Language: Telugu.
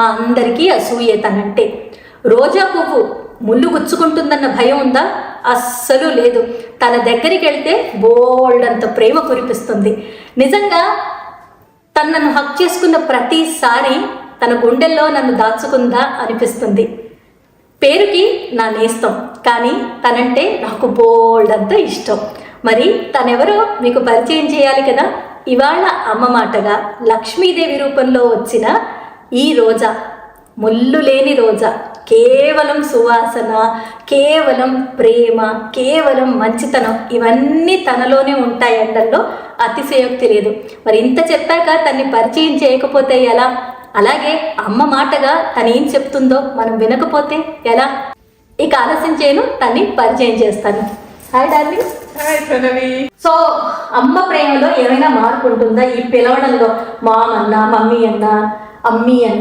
అందరికీ అసూయే తనంటే. రోజా పువ్వు ముళ్ళు గుచ్చుకుంటుందన్న భయం ఉందా? అస్సలు లేదు. తన దగ్గరికి వెళ్తే బోల్డంత ప్రేమ కురిపిస్తుంది. నిజంగా నన్ను హక్ చేసుకున్న ప్రతిసారి తన గుండెల్లో నన్ను దాచుకుందా అనిపిస్తుంది. పేరుకి నా నేస్తం, కానీ తనంటే నాకు బోల్డంత ఇష్టం. మరి తనెవరో మీకు పరిచయం చేయాలి కదా. ఇవాళ అమ్మ మాటగా లక్ష్మీదేవి రూపంలో వచ్చిన ఈ రోజా, ముళ్ళు లేని రోజా, కేవలం సువాసన, కేవలం ప్రేమ, కేవలం మంచితనం, ఇవన్నీ తనలోనే ఉంటాయంటల్లో అతిశయోక్తి లేదు. మరి ఇంత చెప్పాక తన్ని పరిచయం చేయకపోతే ఎలా? అలాగే అమ్మ మాటగా తను ఏం చెప్తుందో మనం వినకపోతే ఎలా? ఇక ఆలస్యం చేయను, తన్ని పరిచయం చేస్తాను. Hi darling. Hi Pranavi. So అమ్మ ప్రేమలో ఏమైనా మార్పు ఉంటుందా? ఈ పిలవడంలో మామన్నా, మమ్మీ అన్నా, అమ్మీ అన్నా